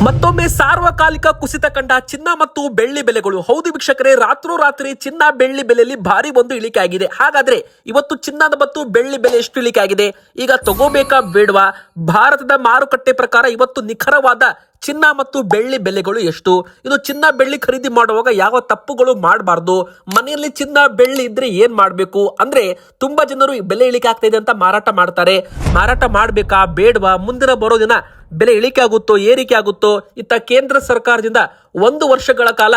ಮತ್ತೊಮ್ಮೆ ಸಾರ್ವಕಾಲಿಕ ಕುಸಿತ ಕಂಡ ಚಿನ್ನ ಮತ್ತು ಬೆಳ್ಳಿ ಬೆಲೆಗಳು. ಹೌದು ವೀಕ್ಷಕರೇ, ರಾತ್ರೋರಾತ್ರಿ ಚಿನ್ನ ಬೆಳ್ಳಿ ಬೆಲೆಯಲ್ಲಿ ಭಾರಿ ಒಂದು ಇಳಿಕೆ ಆಗಿದೆ. ಹಾಗಾದ್ರೆ ಇವತ್ತು ಚಿನ್ನದ ಮತ್ತು ಬೆಳ್ಳಿ ಬೆಲೆ ಎಷ್ಟು ಇಳಿಕೆ ಆಗಿದೆ, ಈಗ ತಗೋಬೇಕಾ ಬೇಡವಾ? ಭಾರತದ ಮಾರುಕಟ್ಟೆ ಪ್ರಕಾರ ಇವತ್ತು ನಿಖರವಾದ ಚಿನ್ನ ಮತ್ತು ಬೆಳ್ಳಿ ಬೆಲೆಗಳು ಎಷ್ಟು? ಇದು ಚಿನ್ನ ಬೆಳ್ಳಿ ಖರೀದಿ ಮಾಡುವಾಗ ಯಾವ ತಪ್ಪುಗಳು ಮಾಡಬಾರ್ದು? ಮನೆಯಲ್ಲಿ ಚಿನ್ನ ಬೆಳ್ಳಿ ಇದ್ರೆ ಏನ್ ಮಾಡ್ಬೇಕು? ಅಂದ್ರೆ ತುಂಬಾ ಜನರು ಬೆಲೆ ಇಳಿಕೆ ಆಗ್ತಾ ಇದೆ ಅಂತ ಮಾರಾಟ ಮಾಡ್ತಾರೆ. ಮಾರಾಟ ಮಾಡ್ಬೇಕಾ ಬೇಡವಾ? ಮುಂದಿನ ಬರೋ ದಿನ ಬೆಲೆ ಇಳಿಕೆ ಆಗುತ್ತೋ ಏರಿಕೆ ಆಗುತ್ತೋ? ಇತ್ತ ಕೇಂದ್ರ ಸರ್ಕಾರದಿಂದ 1 ವರ್ಷಗಳ ಕಾಲ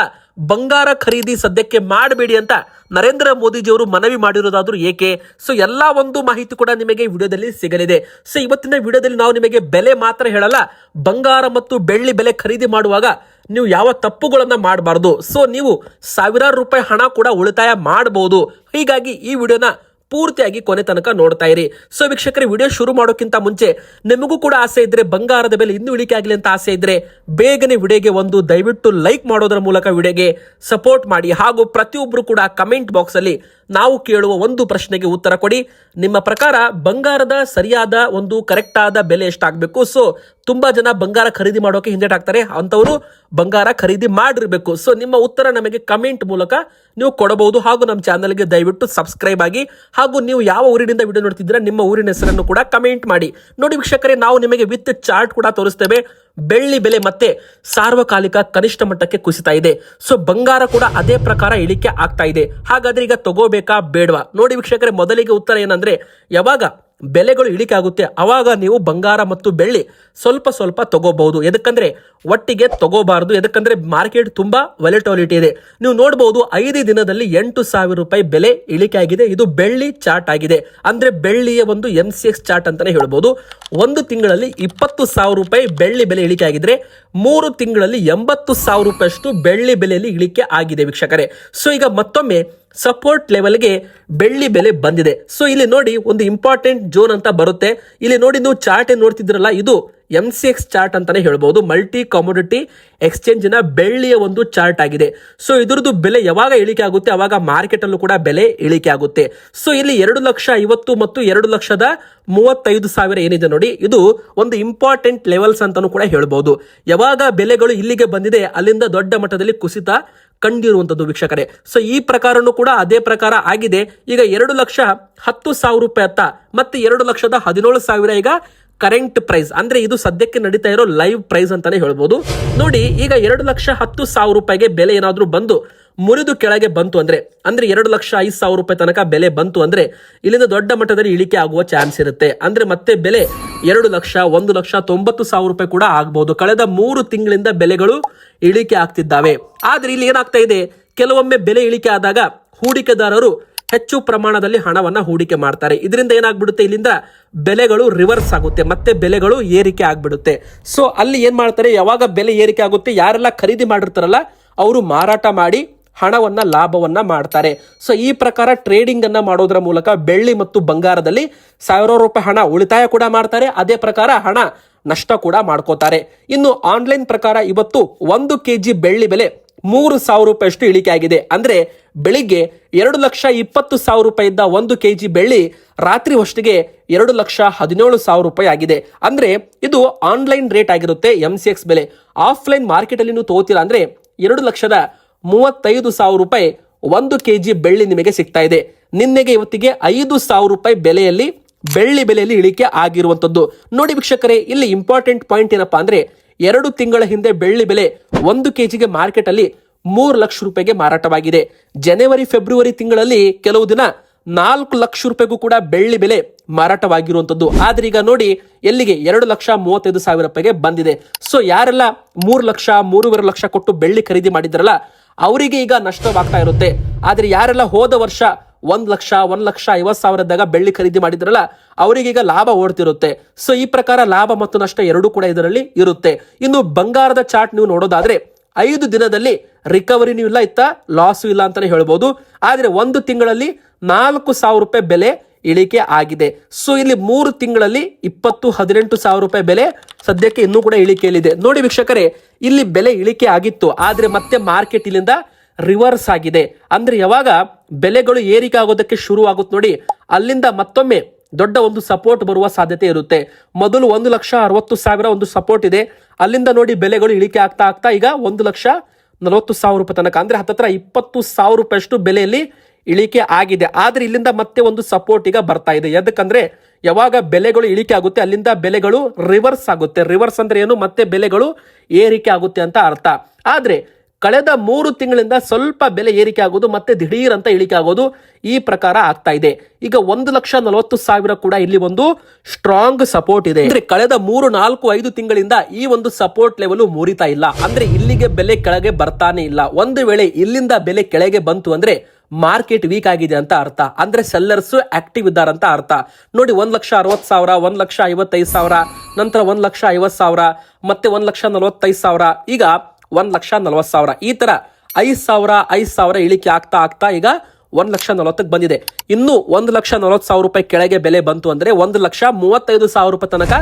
ಬಂಗಾರ ಖರೀದಿ ಸದ್ಯಕ್ಕೆ ಮಾಡಬೇಡಿ ಅಂತ ನರೇಂದ್ರ ಮೋದಿಜಿಯವರು ಮನವಿ ಮಾಡಿರೋದಾದ್ರೂ ಏಕೆ? ಸೊ ಎಲ್ಲಾ ಒಂದು ಮಾಹಿತಿ ಕೂಡ ನಿಮಗೆ ವಿಡಿಯೋದಲ್ಲಿ ಸಿಗಲಿದೆ. ಸೊ ಇವತ್ತಿನ ವಿಡಿಯೋದಲ್ಲಿ ನಾವು ನಿಮಗೆ ಬೆಲೆ ಮಾತ್ರ ಹೇಳಲ್ಲ, ಬಂಗಾರ ಮತ್ತು ಬೆಳ್ಳಿ ಬೆಲೆ ಖರೀದಿ ಮಾಡುವಾಗ ನೀವು ಯಾವ ತಪ್ಪುಗಳನ್ನ ಮಾಡಬಾರ್ದು. ಸೊ ನೀವು ಸಾವಿರಾರು ರೂಪಾಯಿ ಹಣ ಕೂಡ ಉಳಿತಾಯ ಮಾಡಬಹುದು. ಹೀಗಾಗಿ ಈ ವಿಡಿಯೋನ ಪೂರ್ತಿಯಾಗಿ ಕೊನೆ ತನಕ ನೋಡ್ತಾ ಇರಿ. ಸೊ ವೀಕ್ಷಕರೇ, ವಿಡಿಯೋ ಶುರು ಮಾಡೋಕ್ಕಿಂತ ಮುಂಚೆ ನಿಮಗೂ ಕೂಡ ಆಸೆ ಇದ್ರೆ, ಬಂಗಾರದ ಬೆಲೆ ಇನ್ನೂ ಇಳಿಕೆ ಆಗಲಿ ಅಂತ ಆಸೆ ಇದ್ರೆ ಬೇಗನೆ ವಿಡಿಯೋಗೆ ಒಂದು ದಯವಿಟ್ಟು ಲೈಕ್ ಮಾಡೋದರ ಮೂಲಕ ವಿಡಿಯೋಗೆ ಸಪೋರ್ಟ್ ಮಾಡಿ. ಹಾಗೂ ಪ್ರತಿಯೊಬ್ಬರು ಕೂಡ ಕಮೆಂಟ್ ಬಾಕ್ಸ್ ಅಲ್ಲಿ ನಾವು ಕೇಳುವ ಒಂದು ಪ್ರಶ್ನೆಗೆ ಉತ್ತರ ಕೊಡಿ. ನಿಮ್ಮ ಪ್ರಕಾರ ಬಂಗಾರದ ಸರಿಯಾದ ಒಂದು ಕರೆಕ್ಟ್ ಆದ ಬೆಲೆ ಎಷ್ಟಾಗಬೇಕು? ಸೊ ತುಂಬಾ ಜನ ಬಂಗಾರ ಖರೀದಿ ಮಾಡೋಕೆ ಹಿಂದೇಟಾಗ್ತಾರೆ, ಅಂತವರು ಬಂಗಾರ ಖರೀದಿ ಮಾಡಿರ್ಬೇಕು. ಸೊ ನಿಮ್ಮ ಉತ್ತರ ನಮಗೆ ಕಮೆಂಟ್ ಮೂಲಕ ನೀವು ಕೊಡಬಹುದು. ಹಾಗೂ ನಮ್ಮ ಚಾನಲ್ಗೆ ದಯವಿಟ್ಟು ಸಬ್ಸ್ಕ್ರೈಬ್ ಆಗಿ. ಹಾಗೂ ನೀವು ಯಾವ ಊರಿನಿಂದ ವಿಡಿಯೋ ನೋಡ್ತಿದ್ದೀರಾ ನಿಮ್ಮ ಊರಿನ ಹೆಸರನ್ನು ಕೂಡ ಕಮೆಂಟ್ ಮಾಡಿ. ನೋಡಿ ವೀಕ್ಷಕರೇ, ನಾವು ನಿಮಗೆ ವಿತ್ ಚಾರ್ಟ್ ಕೂಡ ತೋರಿಸ್ತೇವೆ. ಬೆಳ್ಳಿ ಬೆಲೆ ಮತ್ತೆ ಸಾರ್ವಕಾಲಿಕ ಕನಿಷ್ಠ ಮಟ್ಟಕ್ಕೆ ಕುಸಿತಾ ಇದೆ. ಸೊ ಬಂಗಾರ ಕೂಡ ಅದೇ ಪ್ರಕಾರ ಇಳಿಕೆ ಆಗ್ತಾ ಇದೆ. ಹಾಗಾದ್ರೆ ಈಗ ತಗೋಬೇಕಾ ಬೇಡವಾ? ನೋಡಿ ವೀಕ್ಷಕರೇ, ಮೊದಲಿಗೆ ಉತ್ತರ ಏನಂದ್ರೆ, ಯಾವಾಗ ಬೆಲೆಗಳು ಇಳಿಕೆ ಆಗುತ್ತೆ ಅವಾಗ ನೀವು ಬಂಗಾರ ಮತ್ತು ಬೆಳ್ಳಿ ಸ್ವಲ್ಪ ಸ್ವಲ್ಪ ತಗೋಬಹುದು. ಎದಕ್ಕಂದ್ರೆ ಒಟ್ಟಿಗೆ ತಗೋಬಾರದು. ಎದಕ್ಕಂದ್ರೆ ಮಾರ್ಕೆಟ್ ತುಂಬಾ ವಾಲಿಟಿಲಿಟಿ ಇದೆ. ನೀವು ನೋಡಬಹುದು 5 ದಿನದಲ್ಲಿ 8,000 ರೂಪಾಯಿ ಬೆಲೆ ಇಳಿಕೆ ಆಗಿದೆ. ಇದು ಬೆಳ್ಳಿ ಚಾರ್ಟ್ ಆಗಿದೆ. ಅಂದ್ರೆ ಬೆಳ್ಳಿಯ ಒಂದು MCX ಚಾರ್ಟ್ ಅಂತಾನೆ ಹೇಳ್ಬಹುದು. 1 ತಿಂಗಳಲ್ಲಿ 20,000 ರೂಪಾಯಿ ಬೆಳ್ಳಿ ಬೆಲೆ ಇಳಿಕೆ ಆಗಿದ್ರೆ 3 ತಿಂಗಳಲ್ಲಿ 80,000 ರೂಪಾಯಿಯಷ್ಟು ಬೆಳ್ಳಿ ಬೆಲೆಯಲ್ಲಿ ಇಳಿಕೆ ಆಗಿದೆ ವೀಕ್ಷಕರೇ. ಸೊ ಈಗ ಮತ್ತೊಮ್ಮೆ ಸಪೋರ್ಟ್ ಲೆವೆಲ್ಗೆ ಬೆಳ್ಳಿ ಬೆಲೆ ಬಂದಿದೆ. ಸೊ ಇಲ್ಲಿ ನೋಡಿ, ಒಂದು ಇಂಪಾರ್ಟೆಂಟ್ ಝೋನ್ ಅಂತ ಬರುತ್ತೆ. ಇಲ್ಲಿ ನೋಡಿ, ನೀವು ಚಾರ್ಟ್ ಏನ್ ನೋಡ್ತಿದ್ರಲ್ಲ, ಇದು MCX ಚಾರ್ಟ್ ಅಂತಾನೆ ಹೇಳ್ಬಹುದು. ಮಲ್ಟಿ ಕಮೋಡಿಟಿ ಎಕ್ಸ್ಚೇಂಜಿನ ಬೆಳ್ಳಿಯ ಒಂದು ಚಾರ್ಟ್ ಆಗಿದೆ. ಸೊ ಇದ್ರದ್ದು ಬೆಲೆ ಯಾವಾಗ ಇಳಿಕೆ ಆಗುತ್ತೆ ಅವಾಗ ಮಾರ್ಕೆಟ್ ಅಲ್ಲೂ ಕೂಡ ಬೆಲೆ ಇಳಿಕೆ ಆಗುತ್ತೆ. ಸೊ ಇಲ್ಲಿ 2,50,000 ಮತ್ತು 2,35,000 ಏನಿದೆ ನೋಡಿ, ಇದು ಒಂದು ಇಂಪಾರ್ಟೆಂಟ್ ಲೆವೆಲ್ಸ್ ಅಂತಾನೂ ಕೂಡ ಹೇಳ್ಬಹುದು. ಯಾವಾಗ ಬೆಲೆಗಳು ಇಲ್ಲಿಗೆ ಬಂದಿದೆ ಅಲ್ಲಿಂದ ದೊಡ್ಡ ಮಟ್ಟದಲ್ಲಿ ಕುಸಿತ ಕಂಡಿರುವಂತದ್ದು ವೀಕ್ಷಕರೇ. ಸೊ ಈ ಪ್ರಕಾರನೂ ಕೂಡ ಅದೇ ಪ್ರಕಾರ ಆಗಿದೆ. ಈಗ 2,10,000 ರೂಪಾಯಿ ಅತ್ತ ಮತ್ತೆ 2,17,000 ಈಗ ಕರೆಂಟ್ ಪ್ರೈಸ್. ಅಂದ್ರೆ ಇದು ಸದ್ಯಕ್ಕೆ ನಡೀತಾ ಇರೋ ಲೈವ್ ಪ್ರೈಸ್ ಅಂತಾನೆ ಹೇಳ್ಬೋದು. ನೋಡಿ, ಈಗ 2,10,000 ರೂಪಾಯಿಗೆ ಬೆಲೆ ಏನಾದ್ರೂ ಬಂದು ಮುರಿದು ಕೆಳಗೆ ಬಂತು ಅಂದ್ರೆ 2,05,000 ರೂಪಾಯಿ ತನಕ ಬೆಲೆ ಬಂತು ಅಂದ್ರೆ ಇಲ್ಲಿಂದ ದೊಡ್ಡ ಮಟ್ಟದಲ್ಲಿ ಇಳಿಕೆ ಆಗುವ ಚಾನ್ಸ್ ಇರುತ್ತೆ. ಅಂದ್ರೆ ಮತ್ತೆ ಬೆಲೆ 2,01,90,000 ರೂಪಾಯಿ ಕೂಡ ಆಗಬಹುದು. ಕಳೆದ 3 ತಿಂಗಳಿಂದ ಬೆಲೆಗಳು ಇಳಿಕೆ ಆಗ್ತಿದ್ದಾವೆ. ಆದ್ರೆ ಇಲ್ಲಿ ಏನಾಗ್ತಾ ಇದೆ, ಕೆಲವೊಮ್ಮೆ ಬೆಲೆ ಇಳಿಕೆ ಆದಾಗ ಹೂಡಿಕೆದಾರರು ಹೆಚ್ಚು ಪ್ರಮಾಣದಲ್ಲಿ ಹಣವನ್ನ ಹೂಡಿಕೆ ಮಾಡ್ತಾರೆ. ಇದರಿಂದ ಏನಾಗ್ಬಿಡುತ್ತೆ, ಇಲ್ಲಿಂದ ಬೆಲೆಗಳು ರಿವರ್ಸ್ ಆಗುತ್ತೆ, ಮತ್ತೆ ಬೆಲೆಗಳು ಏರಿಕೆ ಆಗ್ಬಿಡುತ್ತೆ. ಸೊ ಅಲ್ಲಿ ಏನ್ ಮಾಡ್ತಾರೆ, ಯಾವಾಗ ಬೆಲೆ ಏರಿಕೆ ಆಗುತ್ತೆ ಯಾರೆಲ್ಲ ಖರೀದಿ ಮಾಡಿರ್ತಾರಲ್ಲ ಅವರು ಮಾರಾಟ ಮಾಡಿ ಹಣವನ್ನ ಲಾಭವನ್ನ ಮಾಡ್ತಾರೆ. ಸೊ ಈ ಪ್ರಕಾರ ಟ್ರೇಡಿಂಗ್ ಅನ್ನ ಮಾಡೋದ್ರ ಮೂಲಕ ಬೆಳ್ಳಿ ಮತ್ತು ಬಂಗಾರದಲ್ಲಿ ಸಾವಿರಾರು ರೂಪಾಯಿ ಹಣ ಉಳಿತಾಯ ಕೂಡ ಮಾಡ್ತಾರೆ. ಅದೇ ಪ್ರಕಾರ ಹಣ ನಷ್ಟ ಕೂಡ ಮಾಡ್ಕೋತಾರೆ. ಇನ್ನು ಆನ್ಲೈನ್ ಪ್ರಕಾರ ಇವತ್ತು 1 kg ಬೆಳ್ಳಿ ಬೆಲೆ 3,000 ರೂಪಾಯಿಯಷ್ಟು ಇಳಿಕೆ ಆಗಿದೆ. ಅಂದ್ರೆ ಬೆಳಿಗ್ಗೆ 2,20,000 ರೂಪಾಯಿ ಇದ್ದ 1 kg ಬೆಳ್ಳಿ ರಾತ್ರಿ ಹೊತ್ತಿಗೆ 2,17,000 ರೂಪಾಯಿ ಆಗಿದೆ. ಅಂದ್ರೆ ಇದು ಆನ್ಲೈನ್ ರೇಟ್ ಆಗಿರುತ್ತೆ MCX ಬೆಲೆ. ಆಫ್ಲೈನ್ ಮಾರ್ಕೆಟ್ ಅಲ್ಲಿ ನೀವು ತಗೋತೀರಾ ಅಂದ್ರೆ 2,35,000 ರೂಪಾಯಿ 1 kg ಬೆಳ್ಳಿ ನಿಮಗೆ ಸಿಗ್ತಾ ಇದೆ. ನಿನ್ನೆಗೆ ಇವತ್ತಿಗೆ 5,000 ರೂಪಾಯಿ ಬೆಲೆಯಲ್ಲಿ ಬೆಳ್ಳಿ ಬೆಲೆಯಲ್ಲಿ ಇಳಿಕೆ ಆಗಿರುವಂತದ್ದು. ನೋಡಿ ವೀಕ್ಷಕರೇ, ಇಲ್ಲಿ ಇಂಪಾರ್ಟೆಂಟ್ ಪಾಯಿಂಟ್ ಏನಪ್ಪಾ ಅಂದ್ರೆ, 2 ತಿಂಗಳ ಹಿಂದೆ ಬೆಳ್ಳಿ ಬೆಲೆ 1 kgಗೆ ಮಾರ್ಕೆಟ್ ಅಲ್ಲಿ 3 ಲಕ್ಷ ರೂಪಾಯಿಗೆ ಮಾರಾಟವಾಗಿದೆ. ಜನವರಿ ಫೆಬ್ರವರಿ ತಿಂಗಳಲ್ಲಿ ಕೆಲವು ದಿನ 4 ಲಕ್ಷ ರೂಪಾಯಿಗೂ ಕೂಡ ಬೆಳ್ಳಿ ಬೆಲೆ ಮಾರಾಟವಾಗಿರುವಂತದ್ದು. ಆದ್ರೆ ಈಗ ನೋಡಿ ಎಲ್ಲಿಗೆ 2,35,000 ರೂಪಾಯಿಗೆ ಬಂದಿದೆ. ಸೊ ಯಾರೆಲ್ಲ 3 ಲಕ್ಷ 3.5 ಲಕ್ಷ ಕೊಟ್ಟು ಬೆಳ್ಳಿ ಖರೀದಿ ಮಾಡಿದ್ರಲ್ಲ ಅವರಿಗೆ ಈಗ ನಷ್ಟವಾಗ್ತಾ ಇರುತ್ತೆ. ಆದ್ರೆ ಯಾರೆಲ್ಲ ಹೋದ ವರ್ಷ 1,50,000 ಇದ್ದಾಗ ಬೆಳ್ಳಿ ಖರೀದಿ ಮಾಡಿದ್ರಲ್ಲ ಅವರಿಗೆ ಈಗ ಲಾಭ ಓಡ್ತಿರುತ್ತೆ. ಸೊ ಈ ಪ್ರಕಾರ ಲಾಭ ಮತ್ತು ನಷ್ಟ ಎರಡೂ ಕೂಡ ಇದರಲ್ಲಿ ಇರುತ್ತೆ. ಇನ್ನು ಬಂಗಾರದ ಚಾರ್ಟ್ ನೀವು ನೋಡೋದಾದ್ರೆ 5 ದಿನದಲ್ಲಿ ರಿಕವರಿನೂ ಇಲ್ಲ, ಇತ್ತ ಲಾಸು ಇಲ್ಲ ಅಂತಾನೆ ಹೇಳ್ಬೋದು. ಆದ್ರೆ 1 ತಿಂಗಳಲ್ಲಿ 4,000 ರೂಪಾಯಿ ಬೆಲೆ ಇಳಿಕೆ ಆಗಿದೆ. ಸೊ ಇಲ್ಲಿ 3 ತಿಂಗಳಲ್ಲಿ 18,000 ರೂಪಾಯಿ ಬೆಲೆ ಸದ್ಯಕ್ಕೆ ಇನ್ನೂ ಕೂಡ ಇಳಿಕೆಯಲ್ಲಿದೆ. ನೋಡಿ ವೀಕ್ಷಕರೇ, ಇಲ್ಲಿ ಬೆಲೆ ಇಳಿಕೆ ಆಗಿತ್ತು, ಆದ್ರೆ ಮತ್ತೆ ಮಾರ್ಕೆಟ್ ಇಲ್ಲಿಂದ ರಿವರ್ಸ್ ಆಗಿದೆ. ಅಂದ್ರೆ ಯಾವಾಗ ಬೆಲೆಗಳು ಏರಿಕೆ ಆಗೋದಕ್ಕೆ ಶುರು ಆಗುತ್ತೆ ನೋಡಿ, ಅಲ್ಲಿಂದ ಮತ್ತೊಮ್ಮೆ ದೊಡ್ಡ ಒಂದು ಸಪೋರ್ಟ್ ಬರುವ ಸಾಧ್ಯತೆ ಇರುತ್ತೆ. ಮೊದಲು 1,60,000 ಒಂದು ಸಪೋರ್ಟ್ ಇದೆ, ಅಲ್ಲಿಂದ ನೋಡಿ ಬೆಲೆಗಳು ಇಳಿಕೆ ಆಗ್ತಾ ಆಗ್ತಾ ಈಗ 1,40,000 ರೂಪಾಯಿ ತನಕ, ಅಂದ್ರೆ ಹತ್ತತ್ರ 20,000 ರೂಪಾಯಿಯಷ್ಟು ಬೆಲೆಯಲ್ಲಿ ಇಳಿಕೆ ಆಗಿದೆ. ಆದ್ರೆ ಇಲ್ಲಿಂದ ಮತ್ತೆ ಒಂದು ಸಪೋರ್ಟ್ ಈಗ ಬರ್ತಾ ಇದೆ. ಯಾಕಂದ್ರೆ ಯಾವಾಗ ಬೆಲೆಗಳು ಇಳಿಕೆ ಆಗುತ್ತೆ ಅಲ್ಲಿಂದ ಬೆಲೆಗಳು ರಿವರ್ಸ್ ಆಗುತ್ತೆ. ರಿವರ್ಸ್ ಅಂದ್ರೆ ಏನು, ಮತ್ತೆ ಬೆಲೆಗಳು ಏರಿಕೆ ಆಗುತ್ತೆ ಅಂತ ಅರ್ಥ. ಆದ್ರೆ ಕಳೆದ 3 ತಿಂಗಳಿಂದ ಸ್ವಲ್ಪ ಬೆಲೆ ಏರಿಕೆ ಆಗೋದು ಮತ್ತೆ ದಿಢೀರ್ ಅಂತ ಇಳಿಕೆ ಆಗೋದು ಈ ಪ್ರಕಾರ ಆಗ್ತಾ ಇದೆ. ಈಗ 1,40,000 ಕೂಡ ಇಲ್ಲಿ ಒಂದು ಸ್ಟ್ರಾಂಗ್ ಸಪೋರ್ಟ್ ಇದೆ. ಅಂದ್ರೆ ಕಳೆದ 3, 4, 5 ತಿಂಗಳಿಂದ ಈ ಒಂದು ಸಪೋರ್ಟ್ ಲೆವೆಲ್ ಮುರಿತಾ ಇಲ್ಲ. ಅಂದ್ರೆ ಇಲ್ಲಿಗೆ ಬೆಲೆ ಕೆಳಗೆ ಬರ್ತಾನೆ ಇಲ್ಲ. ಒಂದು ವೇಳೆ ಇಲ್ಲಿಂದ ಬೆಲೆ ಕೆಳಗೆ ಬಂತು ಅಂದ್ರೆ ಮಾರ್ಕೆಟ್ ವೀಕ್ ಆಗಿದೆ ಅಂತ ಅರ್ಥ. ಅಂದ್ರೆ ಸೆಲ್ಲರ್ಸ್ ಆಕ್ಟಿವ್ ಇದ್ದಾರೆ ಅಂತ ಅರ್ಥ. ನೋಡಿ 1,60,000, 1,55,000, ನಂತರ 1,50,000, ಮತ್ತೆ 1,45,000, ಈಗ 1,40,000. ಈ ತರ 5,000 ಇಳಿಕೆ ಆಗ್ತಾ ಆಗ್ತಾ ಈಗ 1,40,000 ಬಂದಿದೆ. ಇನ್ನು 1,40,000 ರೂಪಾಯಿ ಕೆಳಗೆ ಬೆಲೆ ಬಂತು ಅಂದ್ರೆ 1,35,000 ರೂಪಾಯಿ ತನಕ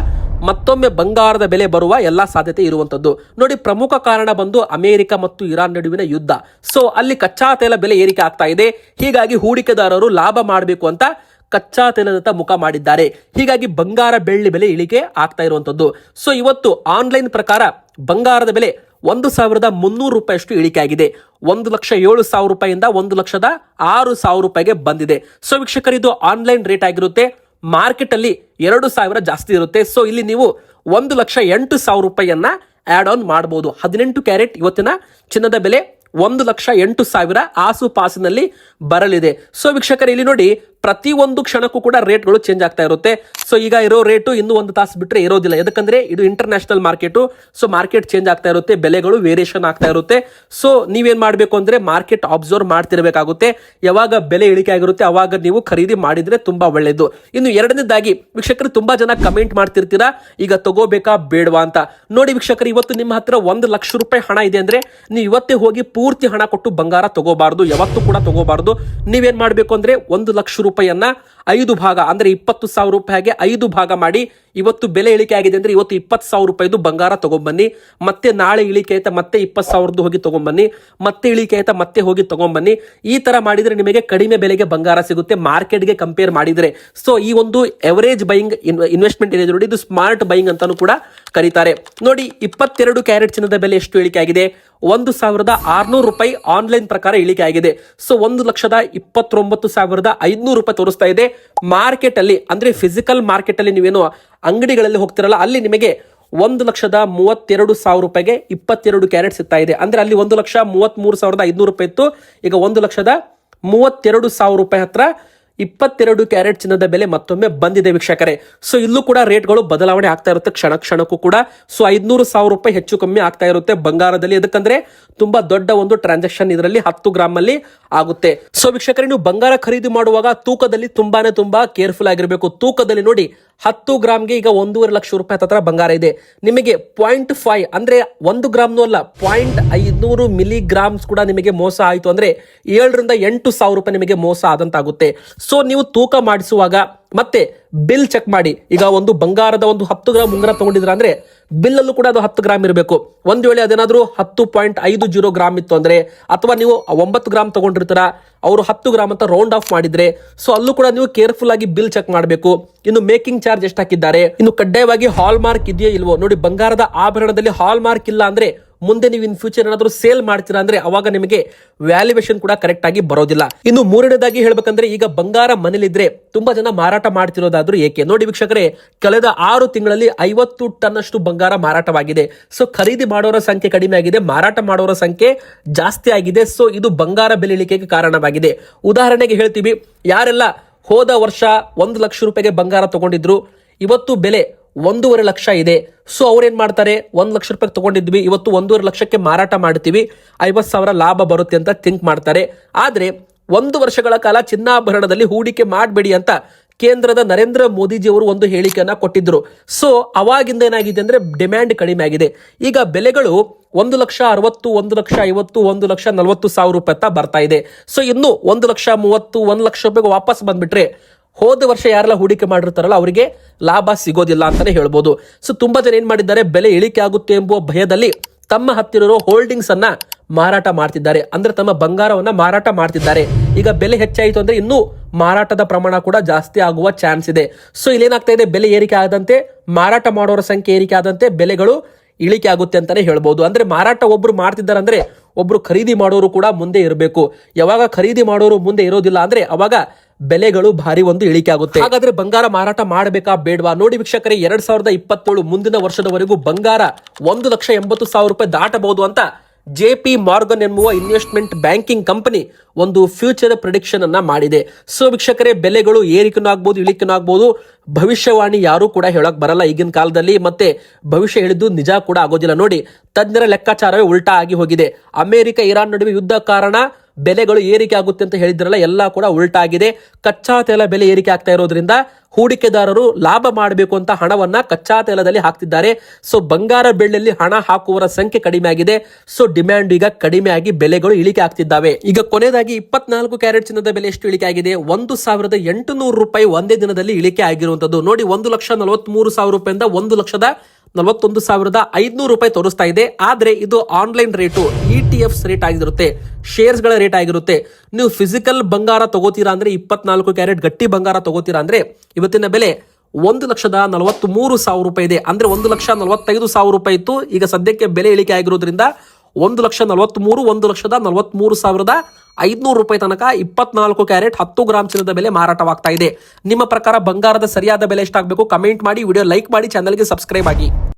ಮತ್ತೊಮ್ಮೆ ಬಂಗಾರದ ಬೆಲೆ ಬರುವ ಎಲ್ಲಾ ಸಾಧ್ಯತೆ ಇರುವಂತದ್ದು. ನೋಡಿ, ಪ್ರಮುಖ ಕಾರಣ ಬಂದು ಅಮೆರಿಕ ಮತ್ತು ಇರಾನ್ ನಡುವಿನ ಯುದ್ಧ. ಸೊ ಅಲ್ಲಿ ಕಚ್ಚಾ ತೈಲ ಬೆಲೆ ಏರಿಕೆ ಆಗ್ತಾ ಇದೆ. ಹೀಗಾಗಿ ಹೂಡಿಕೆದಾರರು ಲಾಭ ಮಾಡಬೇಕು ಅಂತ ಕಚ್ಚಾ ತೈಲದತ್ತ ಮುಖ ಮಾಡಿದ್ದಾರೆ. ಹೀಗಾಗಿ ಬಂಗಾರ ಬೆಳ್ಳಿ ಬೆಲೆ ಇಳಿಕೆ ಆಗ್ತಾ ಇರುವಂತದ್ದು. ಸೊ ಇವತ್ತು ಆನ್ಲೈನ್ ಪ್ರಕಾರ ಬಂಗಾರದ ಬೆಲೆ 1,300 ರೂಪಾಯಿಯಷ್ಟು ಇಳಿಕೆ ಆಗಿದೆ. 1,07,000 ರೂಪಾಯಿಂದ 1,06,000 ರೂಪಾಯಿಗೆ ಬಂದಿದೆ. ಸೊ ವೀಕ್ಷಕರು, ಇದು ಆನ್ಲೈನ್ ರೇಟ್ ಆಗಿರುತ್ತೆ. ಮಾರ್ಕೆಟ್ ಅಲ್ಲಿ 2,000 ಜಾಸ್ತಿ ಇರುತ್ತೆ. ಸೊ ಇಲ್ಲಿ ನೀವು 1,08,000 ರೂಪಾಯಿಯನ್ನ ಆಡ್ ಆನ್ ಮಾಡಬಹುದು. 18 ಕ್ಯಾರೆಟ್ ಇವತ್ತಿನ ಚಿನ್ನದ ಬೆಲೆ 1,08,000 ಆಸುಪಾಸಿನಲ್ಲಿ ಬರಲಿದೆ. ಸೊ ವೀಕ್ಷಕರು, ಇಲ್ಲಿ ನೋಡಿ, ಪ್ರತಿ ಒಂದು ಕ್ಷಣಕ್ಕೂ ಕೂಡ ರೇಟ್ಗಳು ಚೇಂಜ್ ಆಗ್ತಾ ಇರುತ್ತೆ. ಸೊ ಈಗ ಇರೋ ರೇಟು ಇನ್ನು ಒಂದು ತಾಸು ಬಿಟ್ಟರೆ ಇರೋದಿಲ್ಲ. ಯಾಕಂದ್ರೆ ಇದು international market. So market change ಆಗ್ತಾ ಇರುತ್ತೆ, ಬೆಲೆಗಳು ವೇರಿಯೇಷನ್ ಆಗ್ತಾ ಇರುತ್ತೆ. ಸೊ ನೀವೇನ್ ಮಾಡಬೇಕು ಅಂದ್ರೆ ಮಾರ್ಕೆಟ್ ಅಬ್ಸರ್ವ್ ಮಾಡ್ತಿರ್ಬೇಕಾಗುತ್ತೆ. ಯಾವಾಗ ಬೆಲೆ ಇಳಿಕೆ ಆಗಿರುತ್ತೆ ಅವಾಗ ನೀವು ಖರೀದಿ ಮಾಡಿದ್ರೆ ತುಂಬಾ ಒಳ್ಳೇದು. ಇನ್ನು ಎರಡನೇದಾಗಿ ವೀಕ್ಷಕರು, ತುಂಬಾ ಜನ ಕಮೆಂಟ್ ಮಾಡ್ತಿರ್ತೀರಾ ಈಗ ತಗೋಬೇಕಾ ಬೇಡವಾ ಅಂತ. ನೋಡಿ ವೀಕ್ಷಕರು, ಇವತ್ತು ನಿಮ್ಮ ಹತ್ರ 1,00,000 ರೂಪಾಯಿ ಹಣ ಇದೆ ಅಂದ್ರೆ ನೀವು ಇವತ್ತೇ ಹೋಗಿ ಪೂರ್ತಿ ಹಣ ಕೊಟ್ಟು ಬಂಗಾರ ತಗೋಬಾರ್ದು, ಯಾವತ್ತೂ ಕೂಡ ತಗೋಬಾರ್ದು. ನೀವೇನ್ ಮಾಡ್ಬೇಕು ಅಂದ್ರೆ 1,00,000 ರೂಪಾಯಿಯನ್ನ 5 ಭಾಗ ಅಂದ್ರೆ 20,000 ರೂಪಾಯಿಗೆ 5 ಭಾಗ ಮಾಡಿ, ಇವತ್ತು ಬೆಲೆ ಇಳಿಕೆ ಆಗಿದೆ ಅಂದ್ರೆ ಇವತ್ತು 20,000 ರೂಪಾಯಿದು ಬಂಗಾರ ತಗೊಂಡ್ಬನ್ನಿ. ಮತ್ತೆ ನಾಳೆ ಇಳಿಕೆ ಆಯ್ತಾ ಮತ್ತೆ 20,000 ಹೋಗಿ ತಗೊಂಡ್ಬನ್ನಿ. ಮತ್ತೆ ಇಳಿಕೆ ಆಯ್ತಾ ಮತ್ತೆ ಹೋಗಿ ತಗೊಂಡ್ಬನ್ನಿ. ಈ ತರ ಮಾಡಿದ್ರೆ ನಿಮಗೆ ಕಡಿಮೆ ಬೆಲೆಗೆ ಬಂಗಾರ ಸಿಗುತ್ತೆ ಮಾರ್ಕೆಟ್ಗೆ ಕಂಪೇರ್ ಮಾಡಿದ್ರೆ. ಸೊ ಈ ಒಂದು ಎವರೇಜ್ ಬೈಯಿಂಗ್ ಇನ್ವೆಸ್ಟ್ಮೆಂಟ್ ಏನಿದೆ ನೋಡಿ, ಇದು ಸ್ಮಾರ್ಟ್ ಬೈಯಿಂಗ್ ಅಂತಾನು ಕೂಡ ಕರೀತಾರೆ. ನೋಡಿ, 22 ಕ್ಯಾರೆಟ್ ಚಿನ್ನದ ಬೆಲೆ ಎಷ್ಟು ಇಳಿಕೆ ಆಗಿದೆ? 1,600 ರೂಪಾಯಿ ಆನ್ಲೈನ್ ಪ್ರಕಾರ ಇಳಿಕೆ ಆಗಿದೆ. ಸೊ 1,29,500 ರೂಪಾಯಿ ತೋರಿಸ್ತಾ ಇದೆ. ಮಾರ್ಕೆಟ್ ಅಲ್ಲಿ ಅಂದ್ರೆ ಫಿಸಿಕಲ್ ಮಾರ್ಕೆಟ್ ಅಲ್ಲಿ ನೀವೇನು ಅಂಗಡಿಗಳಲ್ಲಿ ಹೋಗ್ತಿರಲ್ಲ, ಅಲ್ಲಿ ನಿಮಗೆ 1,32,000 ರೂಪಾಯಿಗೆ 22 ಕ್ಯಾರೆಟ್ ಸಿಗ್ತಾ ಇದೆ. ಅಂದ್ರೆ ಅಲ್ಲಿ 1,33,500 ರೂಪಾಯಿ ಇತ್ತು, ಈಗ 1,32,000 ರೂಪಾಯಿ ಹತ್ರ 22 ಕ್ಯಾರೆಟ್ ಚಿನ್ನದ ಬೆಲೆ ಮತ್ತೊಮ್ಮೆ ಬಂದಿದೆ ವೀಕ್ಷಕರೇ. ಸೊ ಇಲ್ಲೂ ಕೂಡ ರೇಟ್ಗಳು ಬದಲಾವಣೆ ಆಗ್ತಾ ಇರುತ್ತೆ ಕ್ಷಣಕ್ಕೂ ಕೂಡ. ಸೊ 500,000 ರೂಪಾಯಿ ಹೆಚ್ಚು ಕಮ್ಮಿ ಆಗ್ತಾ ಇರುತ್ತೆ ಬಂಗಾರದಲ್ಲಿ. ಅದಕ್ಕಂದ್ರೆ ತುಂಬಾ ದೊಡ್ಡ ಒಂದು ಟ್ರಾನ್ಸಾಕ್ಷನ್ ಇದರಲ್ಲಿ 10 ಗ್ರಾಮ್ ಅಲ್ಲಿ ಆಗುತ್ತೆ. ಸೊ ವೀಕ್ಷಕರೇ, ನೀವು ಬಂಗಾರ ಖರೀದಿ ಮಾಡುವಾಗ ತೂಕದಲ್ಲಿ ತುಂಬಾ ಕೇರ್ಫುಲ್ ಆಗಿರಬೇಕು. ತೂಕದಲ್ಲಿ ನೋಡಿ, 10 ಗ್ರಾಮ್ಗೆ ಈಗ 1,50,000 ರೂಪಾಯಿ ಹತ್ರ ಬಂಗಾರ ಇದೆ. ನಿಮಗೆ 0.5 ಅಂದ್ರೆ 1 ಗ್ರಾಮ್ನೂ ಅಲ್ಲ, 0.500 ಮಿಲಿಗ್ರಾಮ್ಸ್ ಕೂಡ ನಿಮಗೆ ಮೋಸ ಆಯಿತು ಅಂದ್ರೆ 7,000-8,000 ರೂಪಾಯಿ ನಿಮಗೆ ಮೋಸ ಆದಂತಾಗುತ್ತೆ. ಸೊ ನೀವು ತೂಕ ಮಾಡಿಸುವಾಗ ಮತ್ತೆ ಬಿಲ್ ಚೆಕ್ ಮಾಡಿ. ಈಗ ಒಂದು ಬಂಗಾರದ ಒಂದು 10 ಗ್ರಾಮ್ ಉಂಗುರ ತಗೊಂಡಿದ್ರ ಅಂದ್ರೆ ಬಿಲ್ ಅಲ್ಲೂ ಕೂಡ ಅದು 10 ಗ್ರಾಮ್ ಇರಬೇಕು. ಒಂದು ವೇಳೆ ಅದೇನಾದ್ರೂ 10.50 ಗ್ರಾಮ್ ಇತ್ತು ಅಂದ್ರೆ, ಅಥವಾ ನೀವು 9 ಗ್ರಾಮ್ ತಗೊಂಡಿರ್ತೀರ, ಅವರು 10 ಗ್ರಾಮ್ ಅಂತ ರೌಂಡ್ ಆಫ್ ಮಾಡಿದ್ರೆ, ಸೊ ಅಲ್ಲೂ ಕೂಡ ನೀವು ಕೇರ್ಫುಲ್ ಆಗಿ ಬಿಲ್ ಚೆಕ್ ಮಾಡಬೇಕು. ಇನ್ನು ಮೇಕಿಂಗ್ ಚಾರ್ಜ್ ಎಷ್ಟು ಹಾಕಿದ್ದಾರೆ, ಇನ್ನು ಕಡ್ಡಾಯವಾಗಿ ಹಾಲ್ ಮಾರ್ಕ್ ಇದೆಯೋ ಇಲ್ವೋ ನೋಡಿ. ಬಂಗಾರದ ಆಭರಣದಲ್ಲಿ ಹಾಲ್ ಮಾರ್ಕ್ ಇಲ್ಲ ಅಂದ್ರೆ ಮುಂದೆ ನೀವು ಇನ್ ಫ್ಯೂಚರ್ ಏನಾದರೂ ಸೇಲ್ ಮಾಡ್ತೀರಾ ಅಂದ್ರೆ ಅವಾಗ ನಿಮಗೆ ವ್ಯಾಲ್ಯೂಯೇಷನ್ ಕೂಡ ಕರೆಕ್ಟ್ ಆಗಿ ಬರೋದಿಲ್ಲ. ಇನ್ನು ಮೂರನೇದಾಗಿ ಹೇಳ್ಬೇಕಂದ್ರೆ, ಈಗ ಬಂಗಾರ ಮನೇಲಿದ್ರೆ ತುಂಬಾ ಜನ ಮಾರಾಟ ಮಾಡ್ತಿರೋದಾದ್ರೂ ಏಕೆ? ನೋಡಿ ವೀಕ್ಷಕರೇ, ಕಳೆದ 6 ತಿಂಗಳಲ್ಲಿ 50 ಟನ್ ಅಷ್ಟು ಬಂಗಾರ ಮಾರಾಟವಾಗಿದೆ. ಸೊ ಖರೀದಿ ಮಾಡೋರ ಸಂಖ್ಯೆ ಕಡಿಮೆ ಆಗಿದೆ, ಮಾರಾಟ ಮಾಡೋರ ಸಂಖ್ಯೆ ಜಾಸ್ತಿ ಆಗಿದೆ. ಸೊ ಇದು ಬಂಗಾರ ಬೆಲೆ ಇಳಿಕೆಗೆ ಕಾರಣವಾಗಿದೆ. ಉದಾಹರಣೆಗೆ ಹೇಳ್ತೀವಿ, ಯಾರೆಲ್ಲ ಹೋದ ವರ್ಷ 1,00,000 ರೂಪಾಯಿಗೆ ಬಂಗಾರ ತಗೊಂಡಿದ್ರು, ಇವತ್ತು ಬೆಲೆ 1,50,000 ಲಕ್ಷ ಇದೆ. ಸೊ ಅವ್ರೇನ್ ಮಾಡ್ತಾರೆ, 1,00,000 ರೂಪಾಯಿ ತಗೊಂಡಿದ್ವಿ, ಇವತ್ತು 1,50,000 ಲಕ್ಷಕ್ಕೆ ಮಾರಾಟ ಮಾಡ್ತೀವಿ, 50,000 ಲಾಭ ಬರುತ್ತೆ ಅಂತ ಥಿಂಕ್ ಮಾಡ್ತಾರೆ. ಆದ್ರೆ 1 ವರ್ಷಗಳ ಕಾಲ ಚಿನ್ನಾಭರಣದಲ್ಲಿ ಹೂಡಿಕೆ ಮಾಡಬೇಡಿ ಅಂತ ಕೇಂದ್ರದ ನರೇಂದ್ರ ಮೋದಿಜಿ ಅವರು ಒಂದು ಹೇಳಿಕೆಯನ್ನ ಕೊಟ್ಟಿದ್ರು. ಸೊ ಅವಾಗಿಂದ ಏನಾಗಿದೆ ಅಂದ್ರೆ ಡಿಮ್ಯಾಂಡ್ ಕಡಿಮೆ ಆಗಿದೆ. ಈಗ ಬೆಲೆಗಳು 1,60,000, 1,50,000, 1,40,000 ರೂಪಾಯಿ ಬರ್ತಾ ಇದೆ. ಸೊ ಇನ್ನು 1,30,000, 1,00,000 ರೂಪಾಯಿಗೆ ವಾಪಸ್ ಬಂದ್ಬಿಟ್ರೆ ಹೋದ ವರ್ಷ ಯಾರೆಲ್ಲ ಹೂಡಿಕೆ ಮಾಡಿರ್ತಾರಲ್ಲ ಅವರಿಗೆ ಲಾಭ ಸಿಗೋದಿಲ್ಲ ಅಂತಾನೆ ಹೇಳ್ಬೋದು. ಸೊ ತುಂಬಾ ಜನ ಏನ್ ಮಾಡಿದ್ದಾರೆ, ಬೆಲೆ ಇಳಿಕೆ ಆಗುತ್ತೆ ಎಂಬುವ ಭಯದಲ್ಲಿ ತಮ್ಮ ಹತ್ತಿರ ಹೋಲ್ಡಿಂಗ್ಸ್ ಅನ್ನ ಮಾರಾಟ ಮಾಡ್ತಿದ್ದಾರೆ, ಅಂದ್ರೆ ತಮ್ಮ ಬಂಗಾರವನ್ನ ಮಾರಾಟ ಮಾಡ್ತಿದ್ದಾರೆ. ಈಗ ಬೆಲೆ ಹೆಚ್ಚಾಯಿತು ಅಂದ್ರೆ ಇನ್ನೂ ಮಾರಾಟದ ಪ್ರಮಾಣ ಕೂಡ ಜಾಸ್ತಿ ಆಗುವ ಚಾನ್ಸ್ ಇದೆ. ಸೊ ಇಲ್ಲೇನಾಗ್ತಾ ಇದೆ, ಬೆಲೆ ಏರಿಕೆ ಆದಂತೆ ಮಾರಾಟ ಮಾಡೋರ ಸಂಖ್ಯೆ ಏರಿಕೆ ಆದಂತೆ ಬೆಲೆಗಳು ಇಳಿಕೆ ಆಗುತ್ತೆ ಅಂತಾನೆ ಹೇಳ್ಬೋದು. ಅಂದ್ರೆ ಮಾರಾಟ ಒಬ್ರು ಮಾಡ್ತಿದ್ದಾರೆ ಅಂದ್ರೆ ಒಬ್ರು ಖರೀದಿ ಮಾಡೋರು ಕೂಡ ಮುಂದೆ ಇರಬೇಕು. ಯಾವಾಗ ಖರೀದಿ ಮಾಡೋರು ಮುಂದೆ ಇರೋದಿಲ್ಲ ಅಂದ್ರೆ ಅವಾಗ ಬೆಲೆಗಳು ಭಾರಿ ಒಂದು ಇಳಿಕೆ ಆಗುತ್ತೆ. ಹಾಗಾದ್ರೆ ಬಂಗಾರ ಮಾರಾಟ ಮಾಡಬೇಕಾ ಬೇಡವಾ? ನೋಡಿ ವೀಕ್ಷಕರೇ, 2027 ಮುಂದಿನ ವರ್ಷದವರೆಗೂ ಬಂಗಾರ 1,80,000 ರೂಪಾಯಿ ದಾಟಬಹುದು ಅಂತ JP ಮಾರ್ಗನ್ ಎನ್ನುವ ಇನ್ವೆಸ್ಟ್ಮೆಂಟ್ ಬ್ಯಾಂಕಿಂಗ್ ಕಂಪನಿ ಒಂದು ಫ್ಯೂಚರ್ ಪ್ರಿಡಿಕ್ಷನ್ ಅನ್ನ ಮಾಡಿದೆ. ಸೊ ವೀಕ್ಷಕರೇ, ಬೆಲೆಗಳು ಏರಿಕೆನೂ ಆಗ್ಬಹುದು, ಇಳಿಕೆನೂ ಆಗ್ಬಹುದು. ಭವಿಷ್ಯವಾಣಿ ಯಾರು ಕೂಡ ಹೇಳಕ್ ಬರಲ್ಲ ಈಗಿನ ಕಾಲದಲ್ಲಿ, ಮತ್ತೆ ಭವಿಷ್ಯ ಹೇಳಿದ್ದು ನಿಜ ಕೂಡ ಆಗೋದಿಲ್ಲ. ನೋಡಿ, ತಜ್ಞರ ಲೆಕ್ಕಾಚಾರವೇ ಉಲ್ಟಾ ಆಗಿ ಹೋಗಿದೆ. ಅಮೆರಿಕ ಇರಾನ್ ನಡುವೆ ಯುದ್ಧ ಕಾರಣ ಬೆಲೆಗಳು ಏರಿಕೆ ಆಗುತ್ತೆ ಅಂತ ಹೇಳಿದ್ರಲ್ಲ, ಎಲ್ಲ ಕೂಡ ಉಲ್ಟಾ ಆಗಿದೆ. ಕಚ್ಚಾ ತೈಲ ಬೆಲೆ ಏರಿಕೆ ಆಗ್ತಾ ಇರೋದ್ರಿಂದ ಹೂಡಿಕೆದಾರರು ಲಾಭ ಮಾಡಬೇಕು ಅಂತ ಹಣವನ್ನ ಕಚ್ಚಾ ತೈಲದಲ್ಲಿ ಹಾಕ್ತಿದ್ದಾರೆ. ಸೊ ಬಂಗಾರ ಬೆಳ್ಳಿಯಲ್ಲಿ ಹಣ ಹಾಕುವವರ ಸಂಖ್ಯೆ ಕಡಿಮೆ ಆಗಿದೆ. ಸೊ ಡಿಮ್ಯಾಂಡ್ ಈಗ ಕಡಿಮೆ ಆಗಿ ಬೆಲೆಗಳು ಇಳಿಕೆ ಆಗ್ತಿದ್ದಾವೆ. ಈಗ ಕೊನೆಯದಾಗಿ 24 ಕ್ಯಾರೆಟ್ ಚಿನ್ನದ ಬೆಲೆ ಎಷ್ಟು ಇಳಿಕೆ ಆಗಿದೆ? 1,800 ರೂಪಾಯಿ ಒಂದೇ ದಿನದಲ್ಲಿ ಇಳಿಕೆ ಆಗಿರುವಂತದ್ದು. ನೋಡಿ, 1,43,000 ರೂಪಾಯಿಂದ 1,41,500 ರೂಪಾಯಿ ತೋರಿಸ್ತಾ ಇದೆ. ಆದ್ರೆ ಇದು ಆನ್ಲೈನ್ ರೇಟು, ETFs ರೇಟ್ ಆಗಿರುತ್ತೆ, ಶೇರ್ಸ್ ಗಳ ರೇಟ್ ಆಗಿರುತ್ತೆ. ನೀವು ಫಿಸಿಕಲ್ ಬಂಗಾರ ತಗೋತೀರಾ ಅಂದ್ರೆ 24 ಕ್ಯಾರೆಟ್ ಗಟ್ಟಿ ಬಂಗಾರ ತಗೋತೀರಾ ಅಂದ್ರೆ ಇವತ್ತಿನ ಬೆಲೆ 1,43,000 ರೂಪಾಯಿ ಇದೆ. ಅಂದ್ರೆ 1,45,000 ರೂಪಾಯಿ ಇತ್ತು. ಈಗ ಸದ್ಯಕ್ಕೆ ಬೆಲೆ ಇಳಿಕೆ ಆಗಿರೋದ್ರಿಂದ 1,43,000 1,43,500 ರೂಪಾಯಿ ತನಕ 24 ಕ್ಯಾರೆಟ್ 10 ಗ್ರಾಮ್ ಚಿನ್ನದ ಬೆಲೆ ಮಾರಾಟವಾಗ್ತಾ ಇದೆ. ನಿಮ್ಮ ಪ್ರಕಾರ ಬಂಗಾರದ ಸರಿಯಾದ ಬೆಲೆ ಎಷ್ಟಾಗಬೇಕು? ಕಮೆಂಟ್ ಮಾಡಿ, ವಿಡಿಯೋ ಲೈಕ್ ಮಾಡಿ, ಚಾನಲ್ಗೆ ಸಬ್ಸ್ಕ್ರೈಬ್ ಆಗಿ.